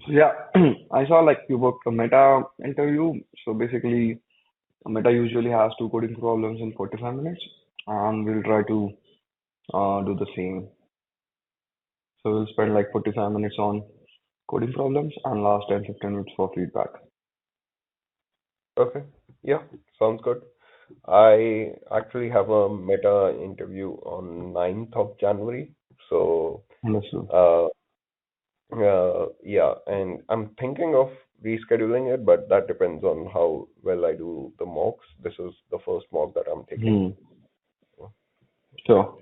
So yeah, I saw like you worked a meta interview. So basically, a meta usually has two coding problems in 45 minutes, and we'll try to do the same. So we'll spend like 45 minutes on coding problems and last 10-15 minutes for feedback. Okay. Yeah, sounds good. I actually have a meta interview on 9th of January. So, Understood. uh, yeah, and I'm thinking of rescheduling it, but that depends on how well I do the mocks. This is the first mock that I'm taking. Hmm. Sure.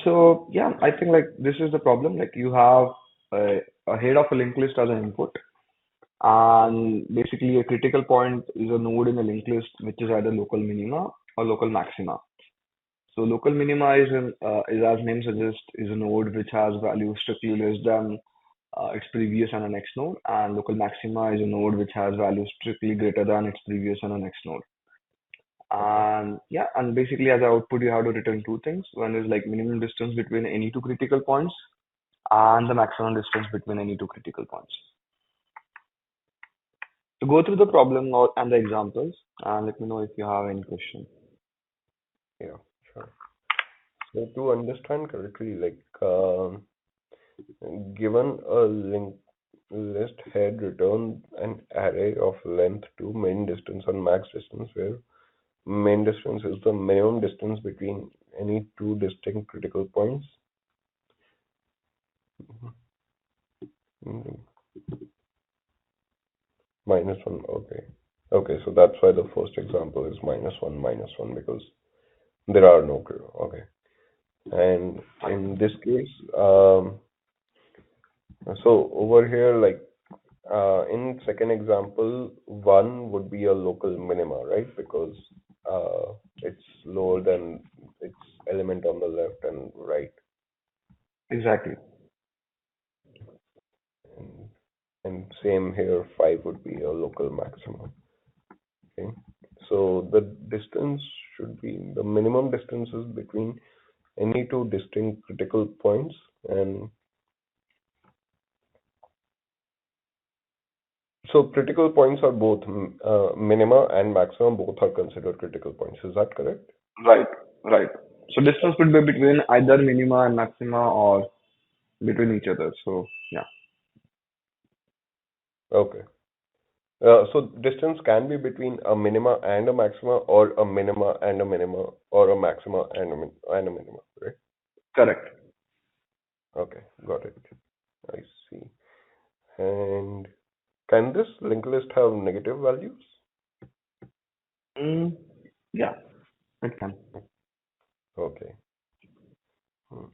So yeah, I think like this is the problem. Like you have a head of a linked list as an input, and basically a critical point is a node in a linked list which is either local minima or local maxima. So local minima is as name suggests, is a node which has value strictly less than its previous and a next node, and local maxima is a node which has value strictly greater than its previous and a next node. Okay. And yeah, and basically as output you have to return two things. One is like minimum distance between any two critical points and the maximum distance between any two critical points. So go through the problem and the examples and let me know if you have any question. Yeah, sure. So to understand correctly, like given a linked list head return an array of length to main distance and max distance, where main distance is the minimum distance between any two distinct critical points. Mhm. Minus one. Okay. Okay, so that's why the first example is minus one, because there are no. Okay. And in this case, so over here, like in second example, one would be a local minima, right? Because it's lower than its element on the left and right. Exactly. And, and same here, five would be a local maximum. Okay. So the distance should be the minimum distances between any two distinct critical points. And so critical points are both minima and maximum, both are considered critical points. Is that correct? Right, right. So distance could be between either minima and maxima or between each other. So yeah, Okay. So distance can be between a minima and a maxima, or a minima and a minima, or a maxima and a minima, right? correct. Okay, got it. I see. And can this linked list have negative values? Mm, yeah, it can. Okay. Hmm,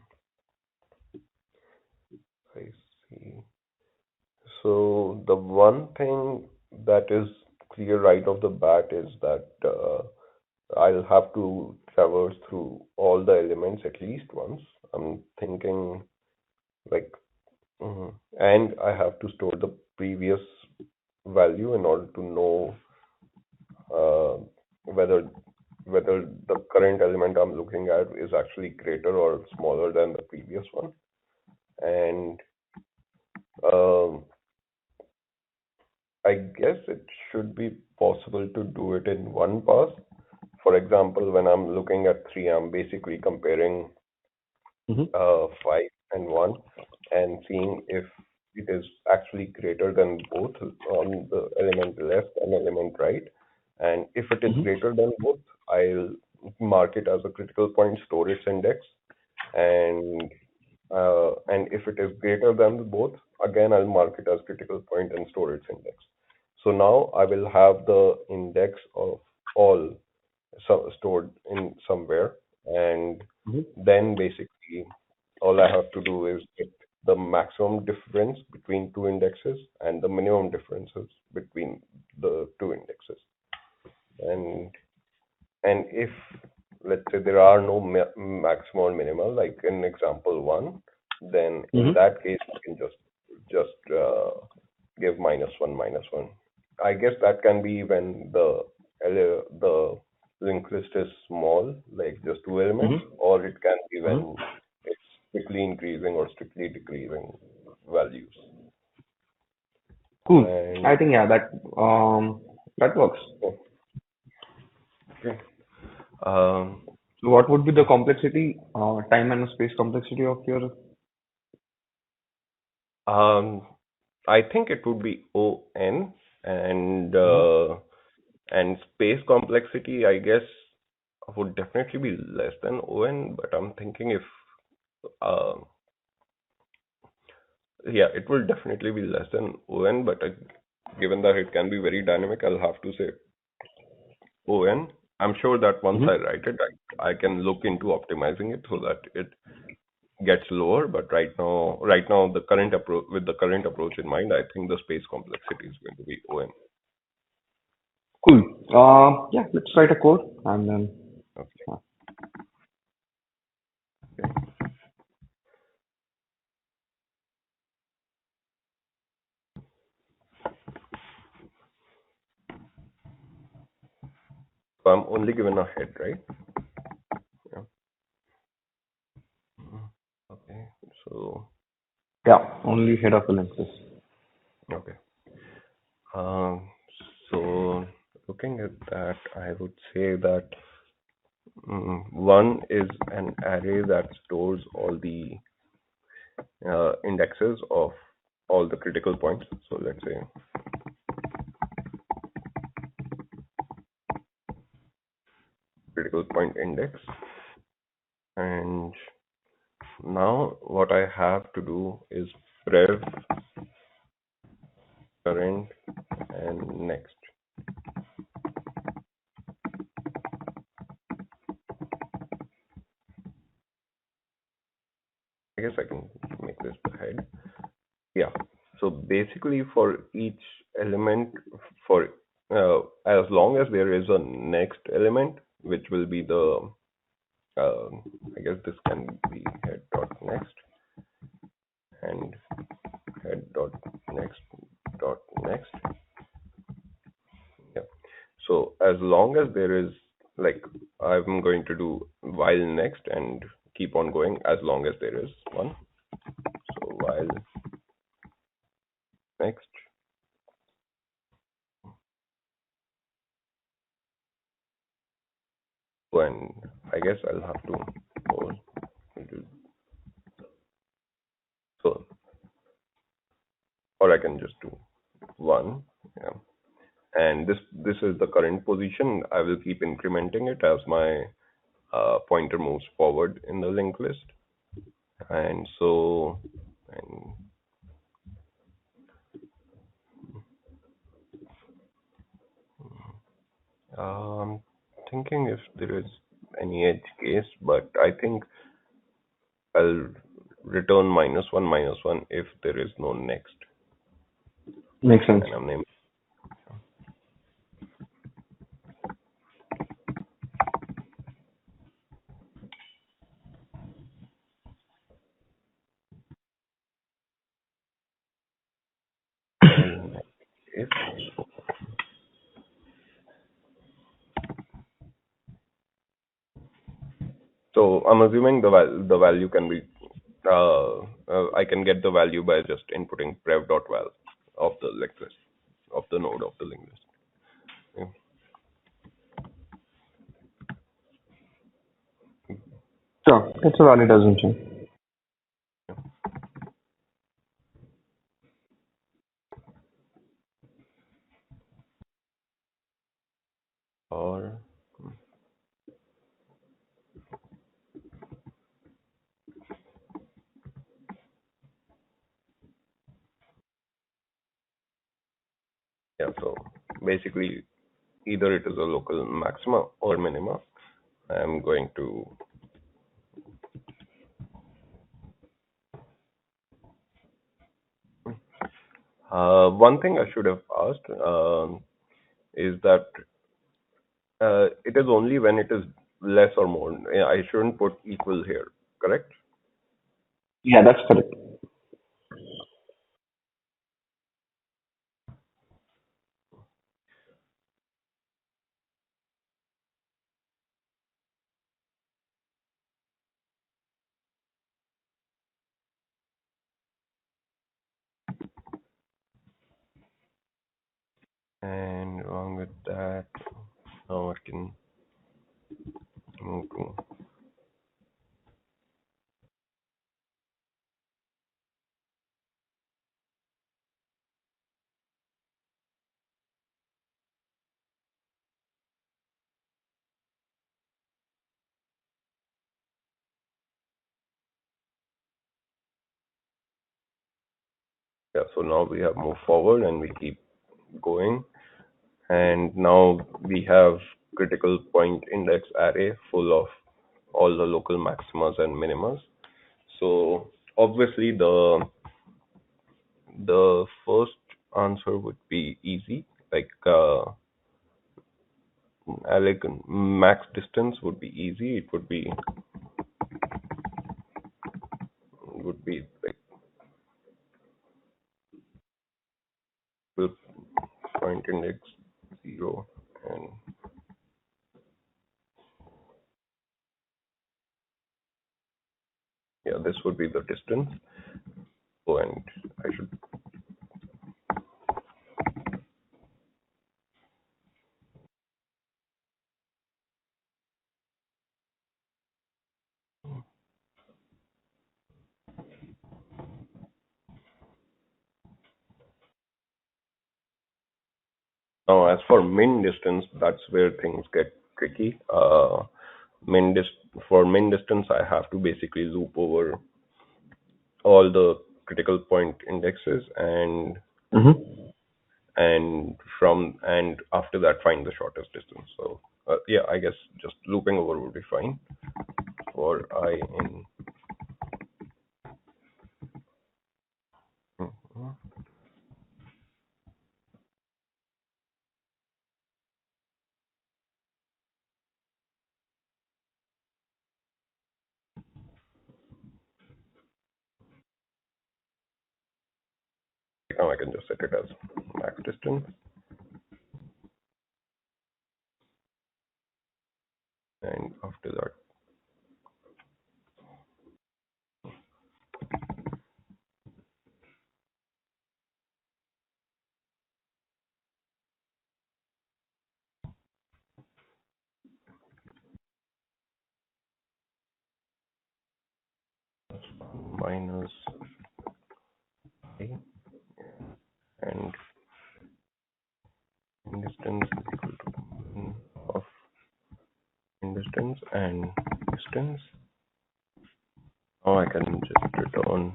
I see. So the one thing that is clear right off the bat is that I'll have to traverse through all the elements at least once. I'm thinking like, and I have to store the previous value in order to know uh, whether the current element I'm looking at is actually greater or smaller than the previous one. And um, I guess it should be possible to do it in one pass. For example, when I'm looking at three, I'm basically comparing Hmm. five and one and seeing if it is actually greater than both on the element left and element right. And if it is Hmm. greater than both, I'll mark it as a critical point, store its index, and if it is greater than both, again I'll mark it as critical point and store its index. So now I will have the index of all stored in somewhere, and Hmm. then basically all I have to do is get the maximum difference between two indexes and the minimum differences between the two indexes. And if let's say there are no maximum or minimal, like in example one, then in Hmm. that case you can just give -1 -1. I guess that can be when the linked list is small, like just two elements, Hmm. or it can be Hmm. when it's strictly increasing or strictly decreasing values. I think yeah, that works. Oh, okay. Um, So what would be the complexity, time and space complexity of your? um, I think it would be ON, and Mhm. space complexity, I guess, would definitely be less than ON, but I'm thinking if uh, yeah, it will definitely be less than ON, but given that it can be very dynamic, I'll have to say ON. I'm sure that once I Mhm. write it, I can look into optimizing it so that it gets lower. But right now, the current approach with the current approach in mind, I think the space complexity is going to be ON. Cool. Yeah, let's write a code and then. Okay. uh, So I'm only given a head, right? Yeah. Mhm. Okay. So Yeah, only head of the link list. okay. Um, so looking at that, I would say that one is an array that stores all the indexes of all the critical points. So let's say critical point index. And now what I have to do is prev, current, and next. I guess I can make this the head. Yeah. So basically, for each element, for as long as there is a next element, which will be the, I guess this can be head dot next and head dot next dot next. Yeah. So as long as there is, like, I'm going to do while next and keep on going as long as there is one. So while next, and I guess I'll have to go into so, or I can just do one. Yeah. And this is the current position. I will keep incrementing it as my pointer moves forward in the linked list. And so, and um, thinking if there is any edge case, but I think I'll return minus one if there is no next. Makes sense. And I'm naming while next if. So I'm assuming the value can be I can get the value by just inputting prev.val of the linked list of the node of the linked list. Yeah. Sure, it's a valid assumption. Or yeah, so basically either it is a local maxima or minima. I'm going to one thing I should have asked is that it is only when it is less or more. Yeah, I shouldn't put equal here, correct? Yeah, that's correct. And along with that, now I can move to, yeah, so now we have moved forward and we keep going. And now we have critical point index array full of all the local maximas and minimas. So obviously the first answer would be easy, like max distance would be easy. It would be like with point index 0, and yeah, this would be the distance. Oh, and I should now, as for min distance, that's where things get tricky. Min dis For min distance, I have to basically loop over all the critical point indexes, Mm-hmm. and after that find the shortest distance. So yeah, I guess just looping over would be fine for I in. Mhm. Now I can just set it as max distance, and after that minus a, and in distance is equal to min of in distance and distance. Now I can just return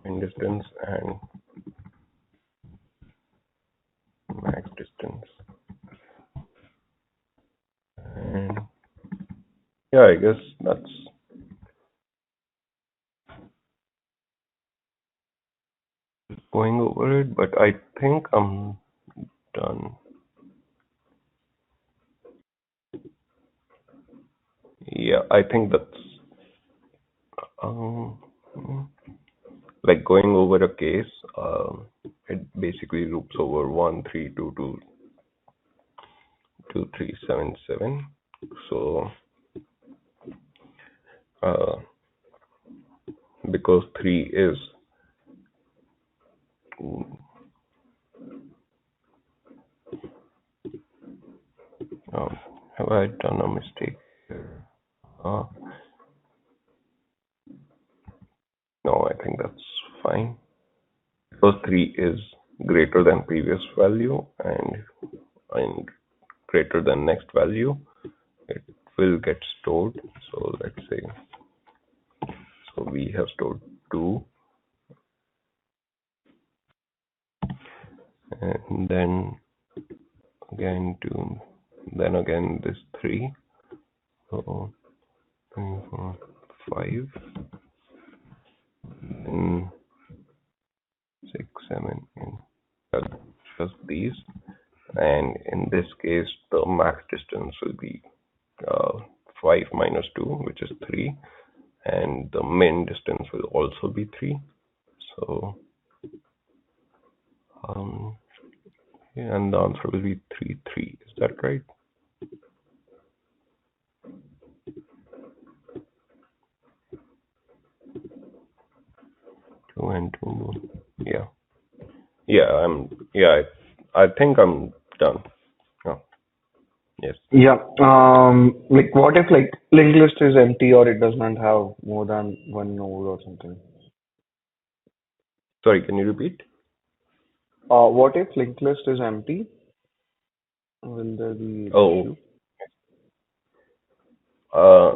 in distance and max distance. And yeah, I guess that's going over it, but I think I'm done. Yeah, I think that's um like going over a case. It basically loops over 1 3 2 2 2 3 7 7. So uh, because 3 is um, have I done a mistake here? Uh, no, I think that's fine. Because 3 is greater than previous value and greater than next value, it will get stored. So let's say, so we have stored 2, and again 2, then again this 3. So 3, 4, 5, and 6, 7, and just these. And in this case, the max distance will be uh, 5 minus 2, which is 3, and the min distance will also be 3. So, um, yeah, and the answer will be 3, 3. Is that right? 2 and 2. Yeah. Yeah, I think I'm done. Oh, yes. Yeah. Like what if like linked list is empty or it does not have more than one node or something? Sorry, can you repeat? What if linked list is empty? Will there be an Oh, issue? uh,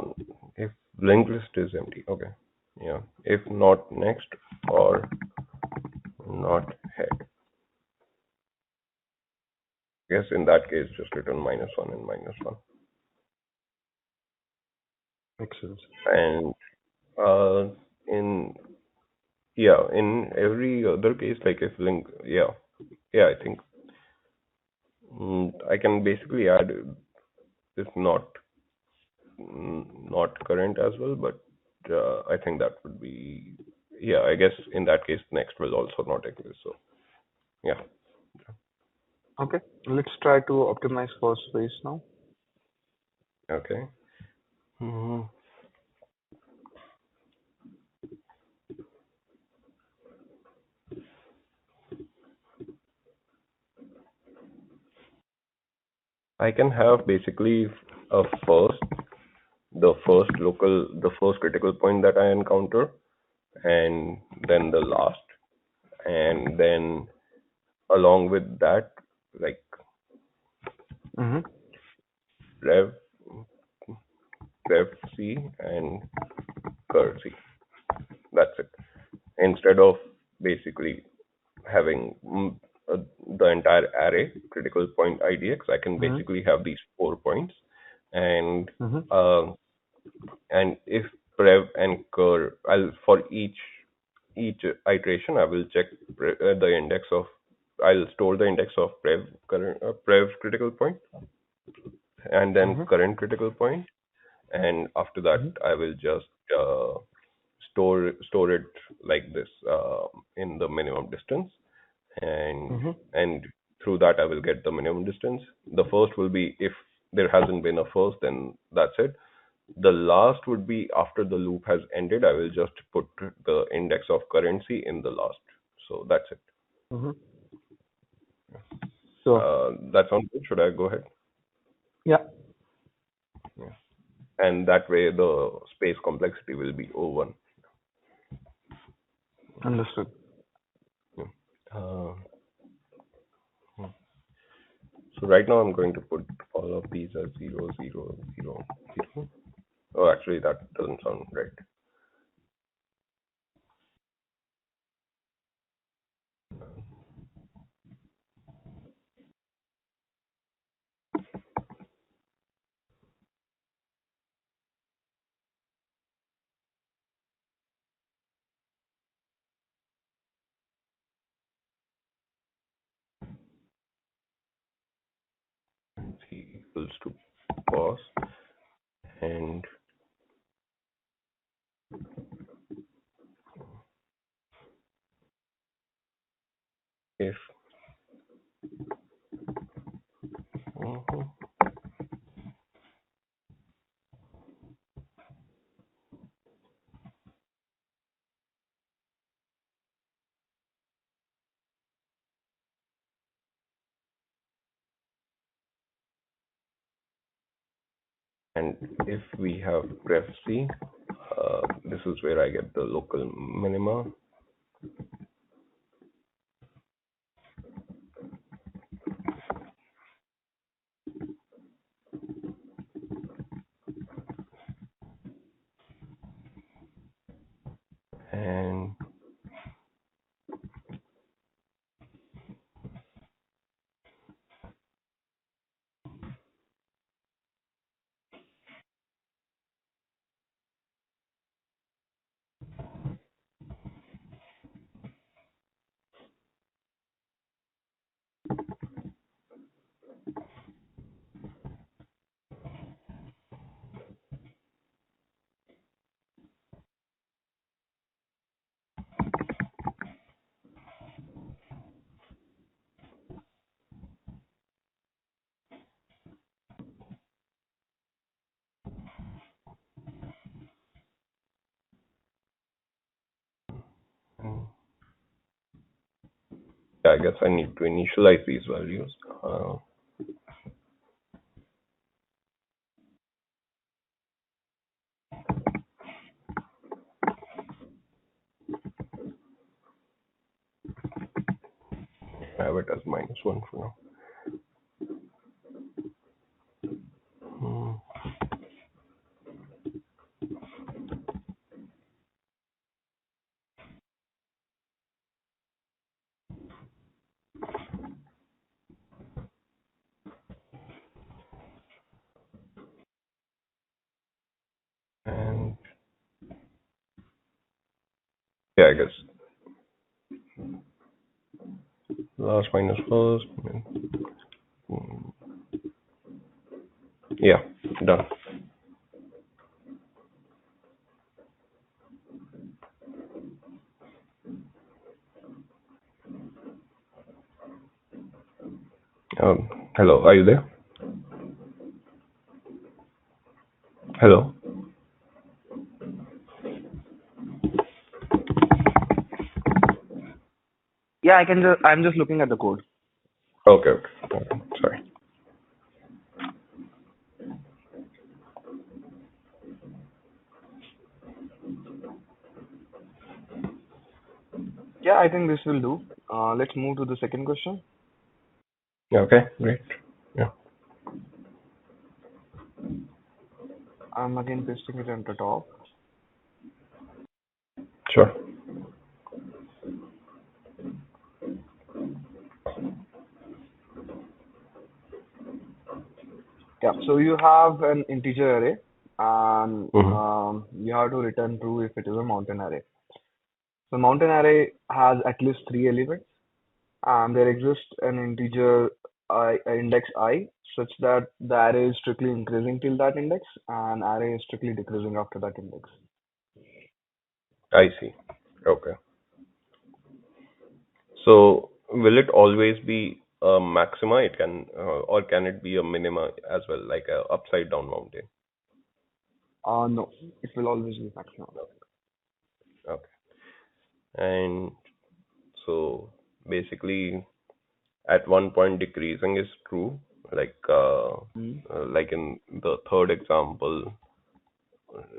if linked list is empty. Okay. Yeah. If not next or not head. Yes, in that case, just return -1 and -1. Makes sense. And uh, in yeah, in every other case, like if link, yeah, yeah, I think I can basically add if not current as well, but I think that would be yeah. I guess in that case, next will also not exist. So yeah, Okay. Let's try to optimize for space now. okay. hmm I can have basically a the first critical point that I encounter, and then the last, and then along with that, like Mm-hmm. rev, rev C and cur C. That's it. Instead of basically having the entire array critical point IDX, I can Mm-hmm. basically have these 4 points, and Mm-hmm. uh, and if prev and cur, I'll for each iteration I will check the index of I'll store the index of prev critical point and then Mm-hmm. current critical point, and after that Mm-hmm. I will just store it like this in the minimum distance, and Mm-hmm. and through that I will get the minimum distance. The first will be if there hasn't been a first, then that's it. The last would be after the loop has ended, I will just put the index of currency in the last. So that's it. Mm-hmm. So That sounds good. Should I go ahead? yeah, Yeah. And that way the space complexity will be O1. understood. Yeah. Uh, so right now I'm going to put all of these as 0, 0, 0, 0. Oh, actually that doesn't sound right. C equals to pos, and if mhm, and if we have ref C, this is where I get the local minima, and Yeah, I guess I need to initialize these values. Uh, have it as -1 for now. Hmm. And yeah, I guess last minus first. Hmm. Yeah, done. Hello, are you there? Hello. Yeah, I'm just looking at the code. Okay, okay. Sorry. Yeah, I think this will do. Let's move to the second question. Yeah, okay, great. Yeah, I'm again pasting it on the top. sure. Yeah, so you have an integer array and Mm-hmm. you have to return true if it is a mountain array. So mountain array has at least three elements and there exists an integer index I such that the array is strictly increasing till that index and array is strictly decreasing after that index. I see. Okay. So will it always be a maxima? It can, or can it be a minima as well, like a upside down mountain? No, it will always be maximum. Okay. And so basically, at one point decreasing is true, like Mhm. like in the third example,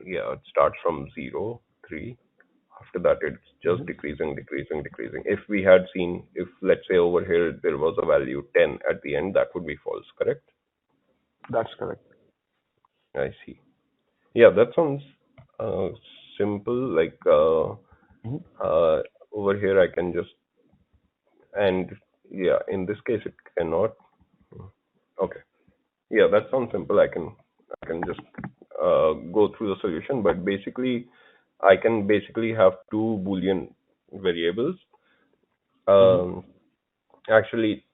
yeah, it starts from 0, 3. After that, it's just Mhm. decreasing, decreasing, decreasing. If we had seen, if let's say over here there was a value 10 at the end, that would be false, correct? That's correct. I see. Yeah, that sounds uh, simple. Like Mhm. uh, over here, I can just, and yeah, in this case, it cannot. Okay. Yeah, that sounds simple. I can just go through the solution, but basically, I can basically have two Boolean variables. Mhm. Um, actually,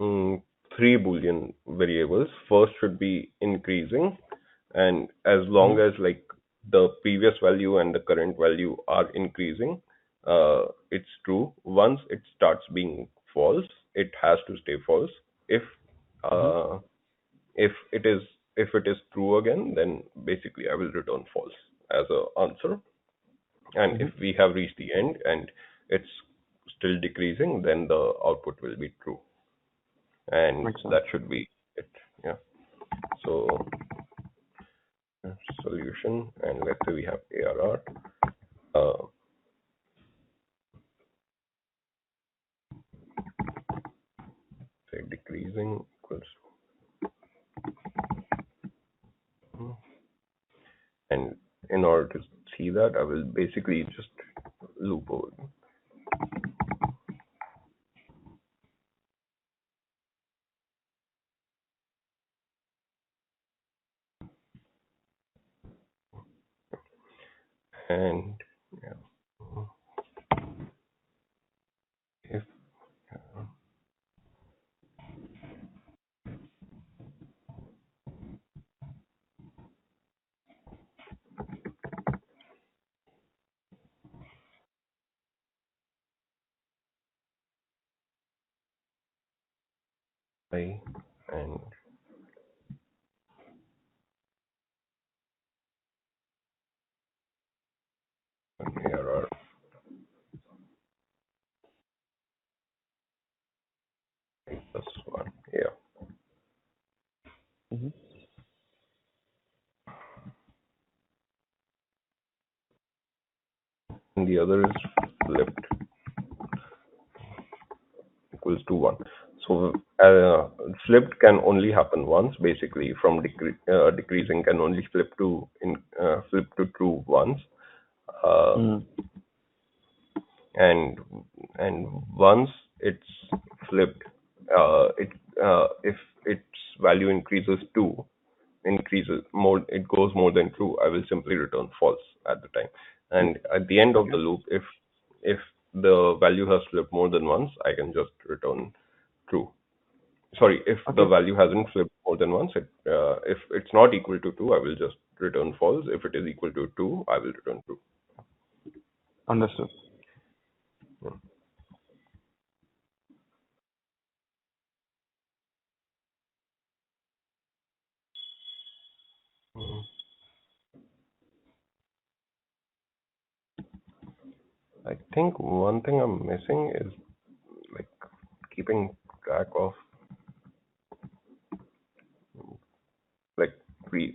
mm, three Boolean variables. First should be increasing, and as long Mhm. as like the previous value and the current value are increasing, it's true. Once it starts being false, it has to stay false. If Mhm. uh, if it is if it is true again, then basically I will return false as a answer. And if Mhm. we have reached the end and it's still decreasing, then the output will be true, and Makes sense. that should be it. Yeah. So solution, and let's say we have ARR. Uh, say decreasing equals, and in order to see that, I will basically just loop over, and yeah, if I and ARR plus 1. Yeah. Mm-hmm. And the other is flipped equals to 1. So flipped can only happen once. Basically, from decreasing can only flip to true once. Uh, Mm. and and once it's flipped, it if its value increases more, it goes more than true, I will simply return false at the time. Mm. And at the end of Okay. the loop, if the value has flipped more than once, I can just return true. Sorry, if the Okay. value hasn't flipped more than once, if it's not equal to 2, I will just return false. If it is equal to 2, I will return true. Understood. Mhm. I think one thing I'm missing is like keeping track of like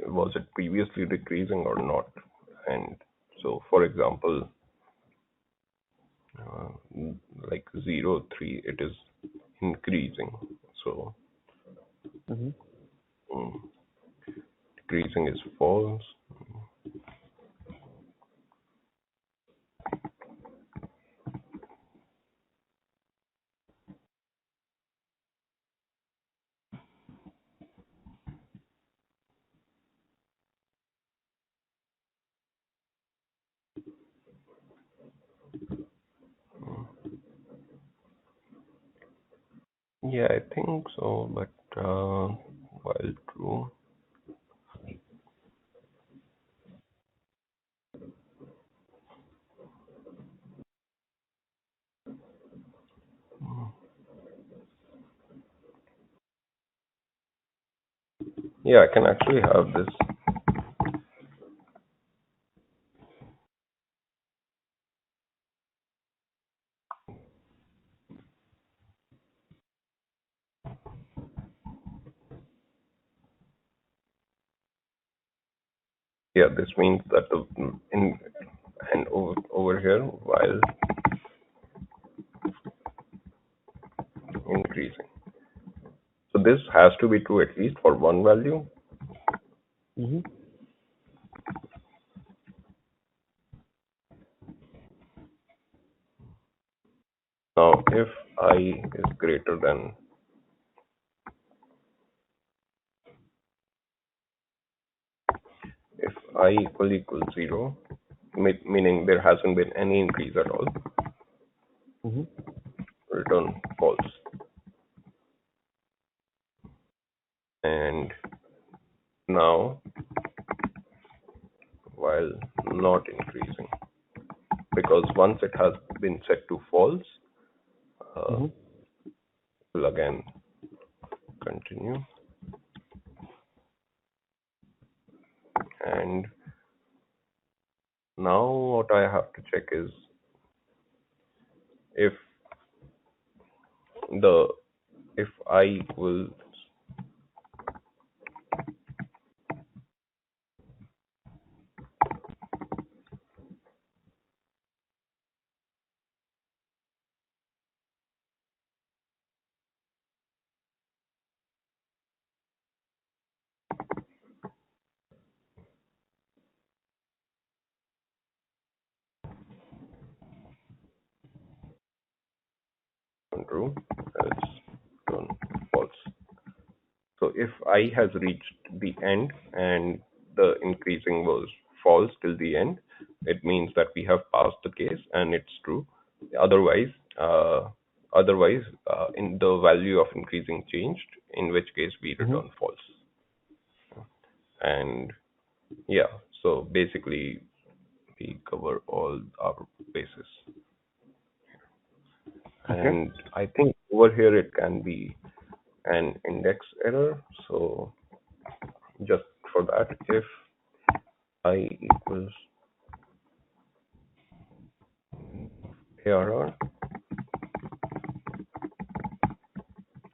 was it previously decreasing or not? And so, for example, uh, like 0, 3, it is increasing. So Mm-hmm. mm, decreasing is false. Yeah, I think so, but while true. Yeah, I can actually have this. Yeah, this means that in and over here while increasing. So this has to be true at least for one value. Mm-hmm. Now, if I is greater than, if I equals 0, meaning there hasn't been any increase at all, Mm-hmm. return false. And now, while not increasing, because once it has been set to false, uh, Mm-hmm. we'll again continue. And now what I have to check is if the if I equals true, else return false. So if I has reached the end and the increasing was false till the end, it means that we have passed the case and it's true. Otherwise, uh, in the value of increasing changed, in which case we Mm-hmm. return false. And yeah, so basically we cover all our bases. Okay. And I think over here it can be an index error. So just for that, if I equals ARR,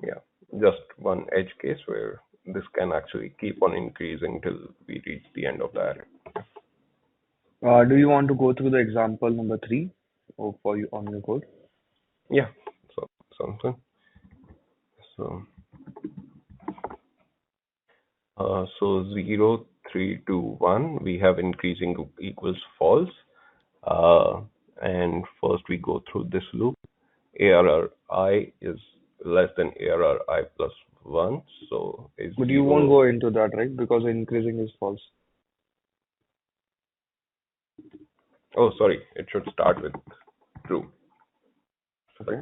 yeah, just one edge case where this can actually keep on increasing till we reach the end of the array. Do you want to go through the example number three for you on your code? Yeah, so something. So, so 0, 3, 2, 1, we have increasing equals false. Uh, and first we go through this loop. ARR I is less than ARR I plus 1. So a But you won't 0. go into that, right? Because increasing is false. Oh, sorry. It should start with true. Sorry. Okay.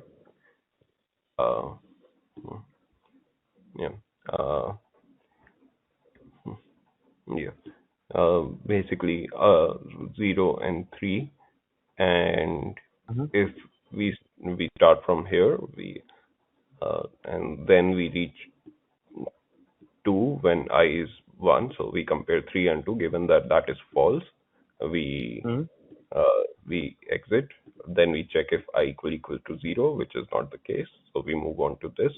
Uh, yeah. Uh, yeah. Basically, 0 and 3. And Mm-hmm. if we start from here, and then we reach 2 when I is 1. So we compare 3 and 2. Given that that is false, we Mm-hmm. we exit. Then we check if I equal to 0, which is not the case. So we move on to this.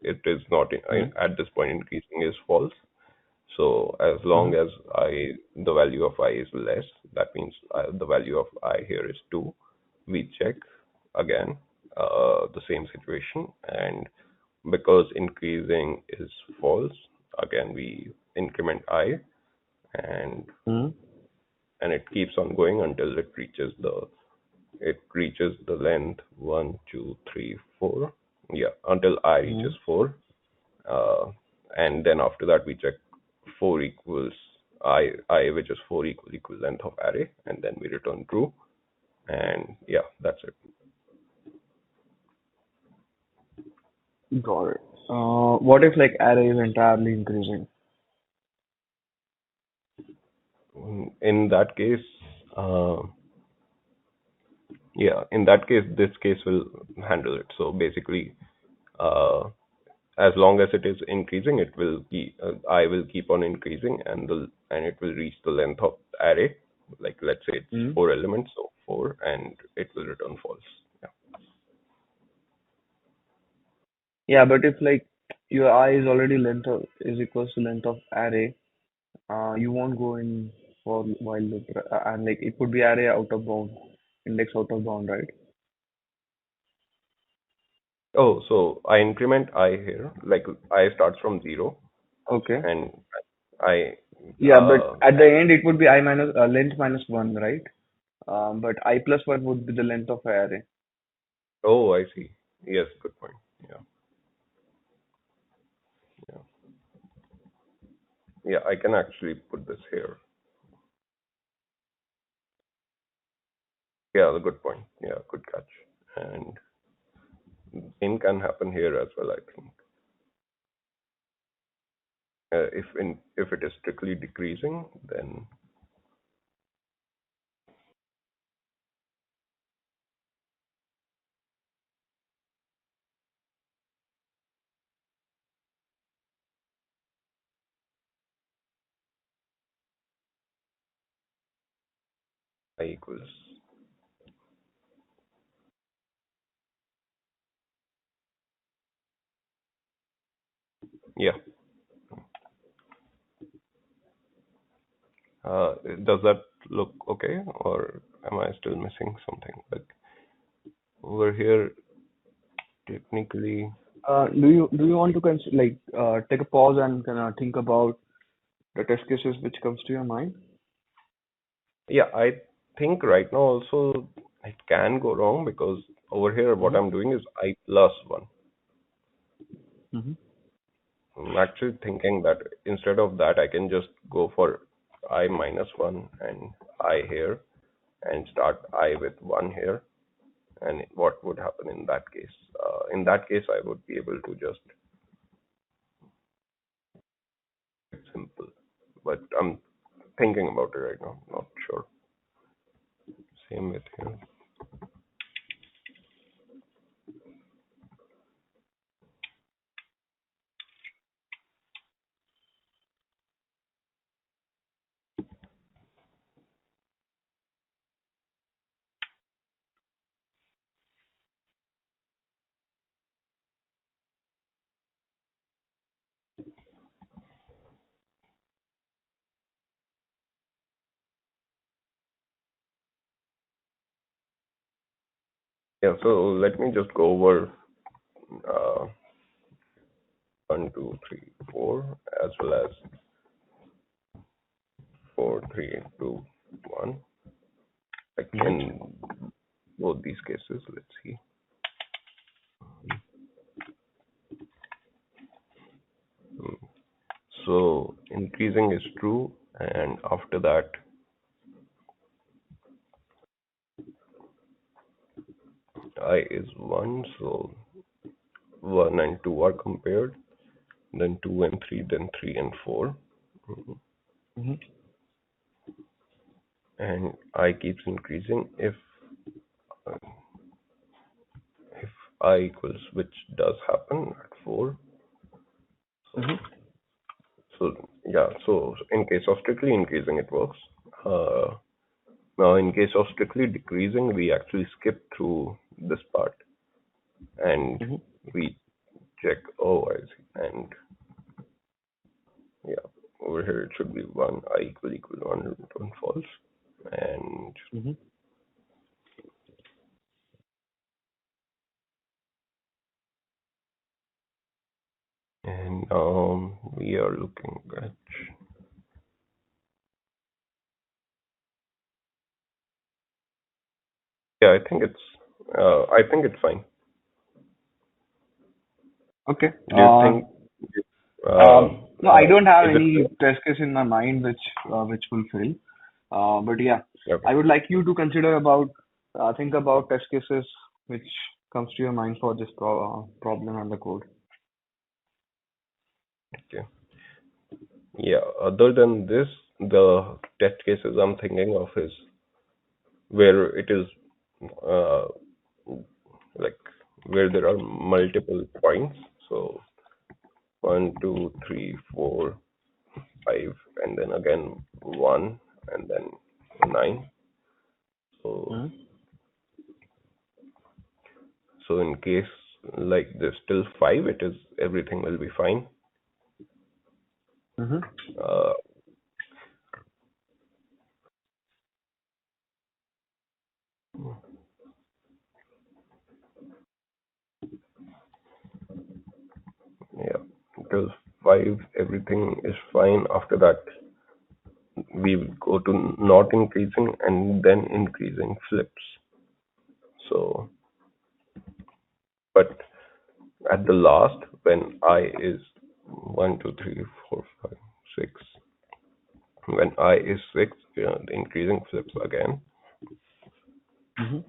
It is not at this point increasing is false. So as Mm-hmm. long as the value of I is less, that means the value of I here is 2. We check again the same situation, and because increasing is false, again we increment I, and Mm-hmm. it keeps on going until it reaches the length 1, 2, 3, 4. Yeah, until I reaches 4. Uh, and then after that we check 4 equals I which is 4 equal length of array, and then we return true. And yeah, that's it. Got it. What if like array is entirely increasing? In that case, uh, yeah, in that case, this case will handle it. So basically, uh, as long as it is increasing, I will keep on increasing, and it will reach the length of the array. Like let's say it's Mm-hmm. 4 elements, so 4, and it will return false. Yeah. Yeah, but if like your I is already length of, is equals to length of array, you won't go in for while loop, and like it could be array out of bound, index out of bound, right? Oh, so I increment I here, like I starts from 0, Okay. and I, Yeah, but at the end it would be I minus length minus one, right? But I plus one would be the length of array. oh, I see. Yes, good point. Yeah, yeah, yeah. I can actually put this here. Yeah, the good point. Yeah, good catch. And same can happen here as well, I think. If it is strictly decreasing, then I equals. Yeah. Does that look okay, or am I still missing something? Like over here, technically, Do you want to like take a pause and kind of think about the test cases which comes to your mind? yeah, I think right now also it can go wrong because over here what Mm-hmm. I'm doing is I plus 1. Mm-hmm. I'm actually thinking that instead of that, I can just go for I minus 1 and I here, and start I with 1 here. And what would happen in that case? In that case, I would be able to just, it's simple. But I'm thinking about it right now, not sure. Same with here. Yeah, so let me just go over uh, 1, 2, 3, 4, as well as 4, 3, 2, 1. Like Right. in both these cases, let's see. Hmm. So increasing is true, and after that, I is 1, so 1 and 2 are compared, then 2 and 3, then 3 and 4. Mhm. Mm-hmm. And I keeps increasing uh, if I equals, which does happen at 4. So, Mm-hmm. so yeah, so in case of strictly increasing, it works. Uh, Now, in case of strictly decreasing, we actually skip through this part and Mm-hmm. we check, oh, I see. And yeah, over here it should be 1, I equal 1, return false. And Mm-hmm. we are looking at, yeah, I think it's fine. Okay. Do you think, No, I don't have is it any clear? test case in my mind which will fail. But yeah, Okay. I would like you to think about test cases which comes to your mind for this problem and the code. Okay. Yeah, other than this, the test cases I'm thinking of is where it is uh, like where there are multiple points. So 1, 2, 3, 4, 5, and then again 1, and then 9. So Mm-hmm. so in case like there's still 5, it is everything will be fine. Mm-hmm. Uh, yeah, until 5, everything is fine. After that, we will go to not increasing and then increasing flips. So, but at the last, when I is 1, 2, 3, 4, 5, 6, when I is 6, the increasing flips again, Mm-hmm.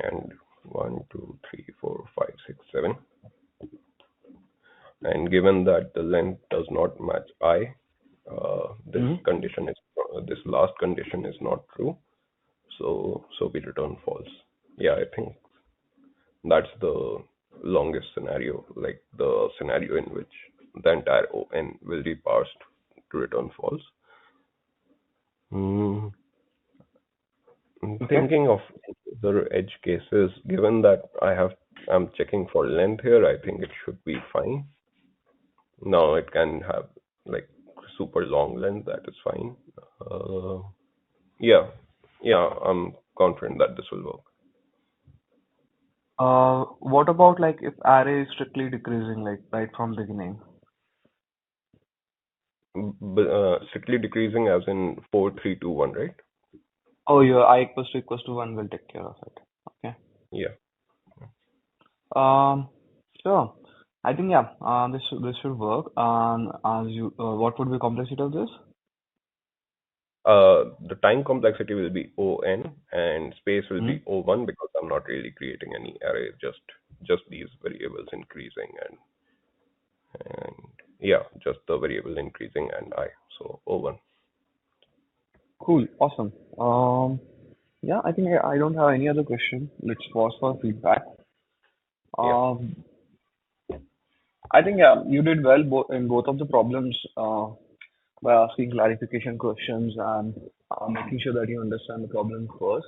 and 1, 2, 3, 4, 5, 6, 7. And given that the length does not match I, Mm-hmm. this last condition is not true. So we return false. Yeah, I think that's the longest scenario, like the scenario in which the entire ON will be parsed to return false. Hmm, I'm Okay. thinking of other edge cases. Given that I'm checking for length here, I think it should be fine. Now it can have like super long length, that is fine. Uh, yeah, yeah, I'm confident that this will work. What about like if array is strictly decreasing, like right from beginning? Strictly decreasing as in 4, 3, 2, 1, right? Oh, your I equals to 1 will take care of it. Okay. Yeah. Um, sure. I think yeah. This should work. What would be complexity of this? The time complexity will be ON and space will Hmm. be O1 because I'm not really creating any array, just these variables increasing and yeah, just the variable increasing and I. So O1. Cool. Awesome. Yeah. I think I don't have any other question. Let's pause for feedback. Yeah. Um, I think yeah, you did well in both of the problems. By asking clarification questions and making sure that you understand the problem first,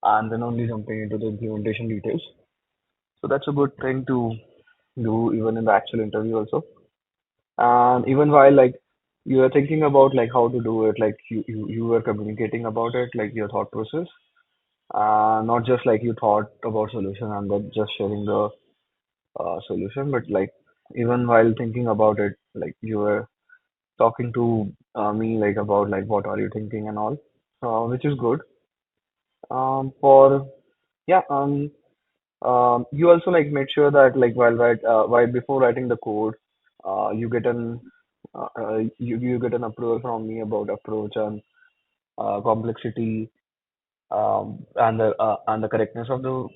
and then only jumping into the implementation details. So that's a good thing to do even in the actual interview also. And even while like you were thinking about like how to do it, like you were communicating about it, like your thought process. Not just like you thought about solution and then just sharing the solution, but like even while thinking about it, like you were talking to me like about like what are you thinking and all, which is good. For yeah, you also like made sure that like while before writing the code, you get an you get an approval from me about approach and complexity, and the correctness of the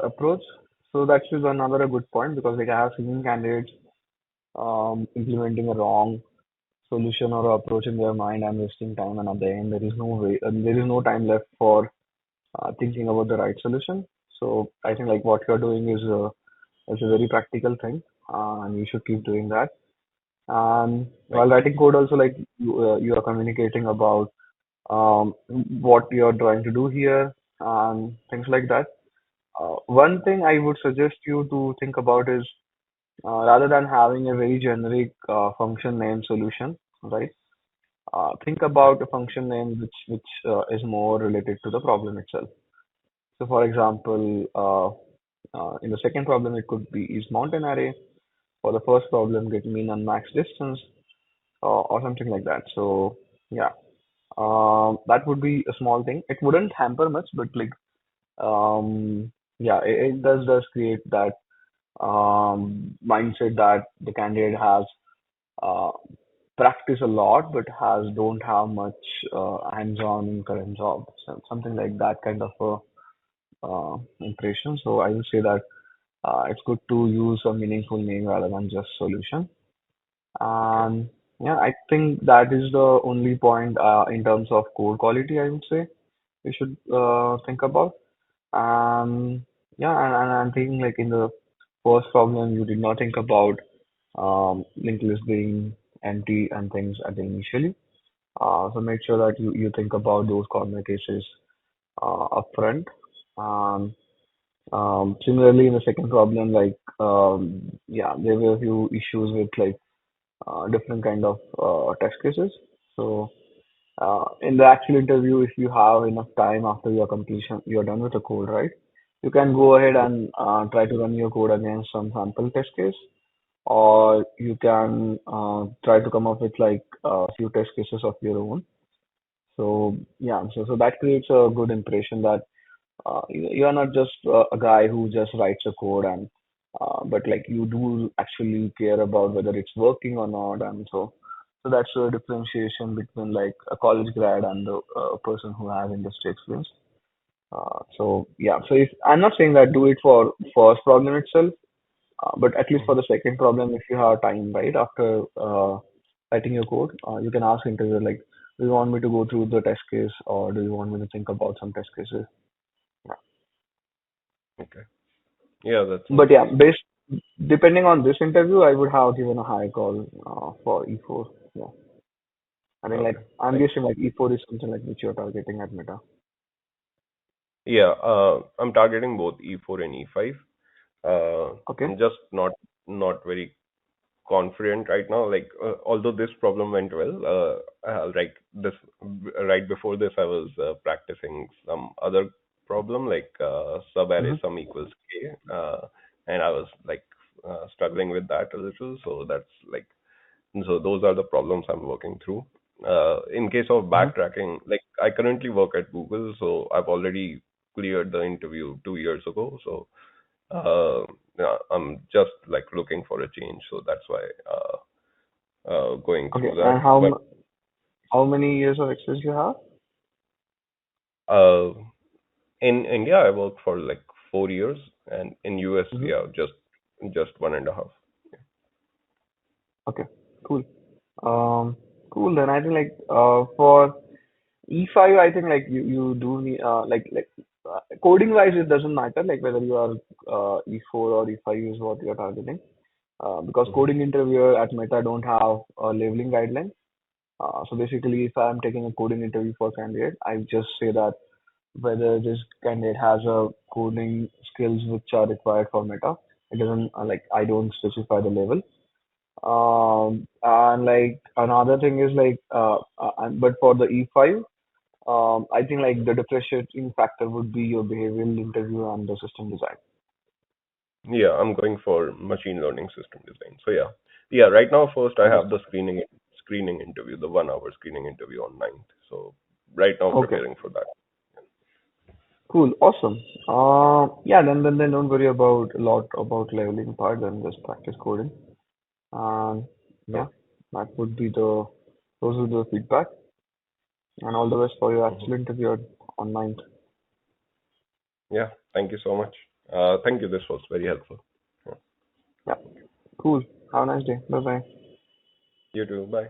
approach. So that is another a good point because like I have seen candidates implementing a wrong solution or approach in their mind and wasting time, and at the end there is no way, there is no time left for thinking about the right solution. So I think like what you're doing is a very practical thing, and you should keep doing that. And Thank while writing code, also like you are communicating about what you're trying to do here and things like that. One thing I would suggest you to think about is rather than having a very generic function name solution, right? Think you. about a function name which is more related to the problem itself. So, for example, in the second problem, it could be is mountain array. For the first problem, get mean and max distance, or something like that. So, yeah, that would be a small thing. It wouldn't hamper much, but like, yeah, it does create that mindset that the candidate has uh, practice a lot, but has don't have much hands-on in current job. So something like that kind of impression. So I will say that it's good to use a meaningful name rather than just solution. Okay. And yeah, I think that is the only point in terms of code quality, I would say we should think about. Um, yeah, and I'm thinking like in the first problem, you did not think about linked list being empty and things at the initially. So make sure that you think about those corner cases upfront. Um, Similarly, in the second problem, like yeah, there were a few issues with like different kind of test cases. So in the actual interview, if you have enough time after your completion, you're done with the code, right? You can go ahead and try to run your code against some sample test case, or you can try to come up with like a few test cases of your own. So yeah, so that creates a good impression that you are not just a guy who just writes a code and but like you do actually care about whether it's working or not, and so that's a differentiation between like a college grad and the person who has industry experience. So yeah, so if I'm not saying that do it for first problem itself, but at least for Mhm. the second problem, if you have time, right, after writing your code, you can ask interviewer like, do you want me to go through the test case or do you want me to think about some test cases? Yeah. Okay. Yeah, that But sounds yeah, great. based depending on this interview, I would have given a high call for E4. Yeah, I think like Okay. I'm Thank guessing like E4 is something like which you're targeting at Meta. you. Yeah, I'm targeting both E4 and E5. Okay. I'm just not very confident right now. Like, although this problem went well, right this right before this, I was practicing some other problem like sub array Mm-hmm. sum equals k, and I was like struggling with that a little. So that's like so those are the problems I'm working through. In case of Mm-hmm. backtracking, like I currently work at Google, so I've already cleared the interview 2 years ago. So yeah, I'm just like looking for a change, so that's why going Okay. through that. And But how many years of experience you have? uh, in India, I worked for like 4 years, and in US, Mm-hmm. yeah, just one and a half. Okay. Cool. Um, cool. Then I think like for E5, I think like you do need coding wise, it doesn't matter like whether you are E4 or E5 is what you are targeting. Because Hmm. coding interviewer at Meta don't have a labeling guideline. So basically, if I'm taking a coding interview for a candidate, I just say that whether this candidate has a coding skills which are required for Meta. It doesn't like I don't specify the level. And like another thing is like, but for the E5. I think like the differentiating factor would be your behavioral interview and the system design. Yeah, I'm going for machine learning system design. So yeah. Yeah, right now first I have Understood. the screening interview, the 1 hour screening interview on 9th. So right now Okay. preparing for that. Cool. Awesome. Yeah. Then don't worry about a lot about leveling part. Then just practice coding. And So, yeah, that would be the those are the feedback. And all the best for your mhm. actual interview on 9th. Yeah, thank you so much. Thank you. This was very helpful. Yeah. Yeah. Cool. Have a nice day. Bye bye. You too. Bye.